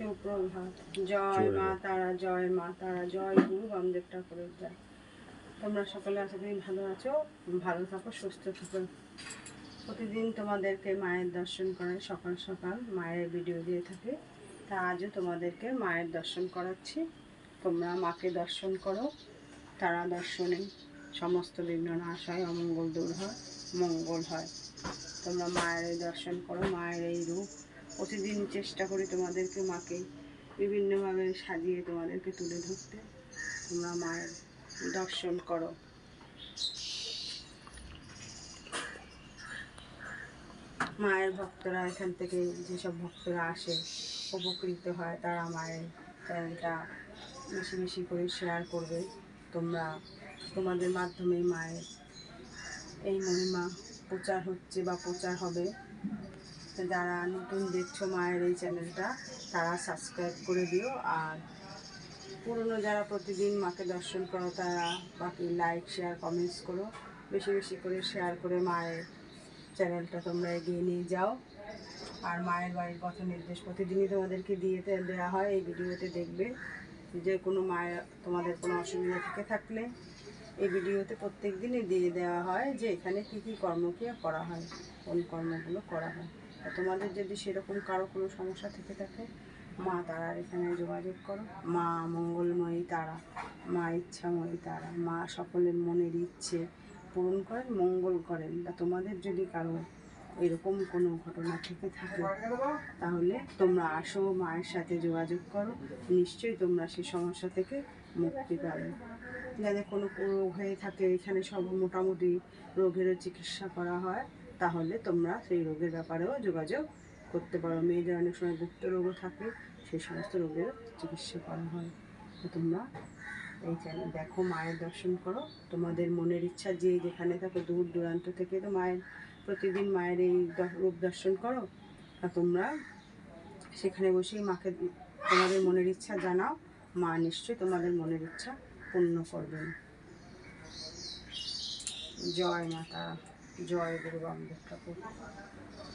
সুপ্রভাত। জয় মা তারা, জয় মা তারা, জয় গুরু বামদেব ঠাকুরের জয়। তোমরা সকলে আশা করি ভালো আছো, ভালো থাকো, সুস্থ থাকো। প্রতিদিন তোমাদেরকে মায়ের দর্শন করাই, সকাল সকাল মায়ের ভিডিও দিয়ে থাকি। তা আজও তোমাদেরকে মায়ের দর্শন করাচ্ছি। তোমরা মাকে দর্শন করো। তারা দর্শনে সমস্ত বিঘ্ন নাশ হয়, অমঙ্গল দূর হয়, মঙ্গল হয়। তোমরা মায়ের এই দর্শন করো, মায়ের এই রূপ। প্রতিদিন চেষ্টা করি তোমাদেরকে মাকে বিভিন্নভাবে সাজিয়ে তোমাদেরকে তুলে ধরতে। তোমরা মায়ের দর্শন করো। মায়ের ভক্তরা এখান থেকে যেসব ভক্তরা আসে উপকৃত হয়, তারা মায়ের চ্যানেলটা বেশি বেশি করে শেয়ার করবে। তোমরা তোমাদের মাধ্যমে মায়ের এই মহিমা প্রচার হচ্ছে বা প্রচার হবে। যারা নতুন দেখছো মায়ের এই চ্যানেলটা, তারা সাবস্ক্রাইব করে দিও। আর পুরনো যারা প্রতিদিন মাকে দর্শন করো, তারা বাকি লাইক, শেয়ার, কমেন্টস করো। বেশি বেশি করে শেয়ার করে মায়ের চ্যানেলটা তোমরা এগিয়ে নিয়ে যাও। আর মায়ের বাড়ির পথ নির্দেশ প্রতিদিনই তোমাদেরকে দেওয়া হয়। এই ভিডিওতে দেখবে যে কোনো মায়ের তোমাদের কোনো অসুবিধা থেকে থাকলে এই ভিডিওতে প্রত্যেক দিনই দিয়ে দেওয়া হয় যে এখানে কী কী কর্মক্রিয়া করা হয়, কোন কর্মগুলো করা হয়। তোমাদের যদি সেরকম কারো কোনো সমস্যা থেকে থাকে, মা তারার এখানে যোগাযোগ করো। মা মঙ্গলময়ী তারা, মা ইচ্ছাময়ী তারা, মা সকলের মনের ইচ্ছে পূরণ করেন, মঙ্গল করেন। তা তোমাদের যদি কারো এরকম কোনো ঘটনা থেকে থাকে, তাহলে তোমরা আসো, মায়ের সাথে যোগাযোগ করো। নিশ্চয়ই তোমরা সেই সমস্যা থেকে মুক্তি পাবে। যাদের কোনো রোগ হয়ে থাকে, এখানে সব মোটামুটি রোগেরও চিকিৎসা করা হয়। তাহলে তোমরা সেই রোগের ব্যাপারেও যোগাযোগ করতে পারো। মেয়েদের অনেক সময় গুপ্ত রোগও থাকে, সেই সমস্ত রোগের চিকিৎসা করা হয়। তো তোমরা এই চ্যানেল দেখো, মায়ের দর্শন করো। তোমাদের মনের ইচ্ছা যে যেখানে থাকো, দূর দূরান্ত থেকে তো মায়ের প্রতিদিন মায়ের এই রূপ দর্শন করো। আর তোমরা সেখানে বসেই মাকে তোমাদের মনের ইচ্ছা জানাও। মা নিশ্চয়ই তোমাদের মনের ইচ্ছা পূর্ণ করবেন। জয় মাতা, জয় গুরু বামদেব ঠাকুর।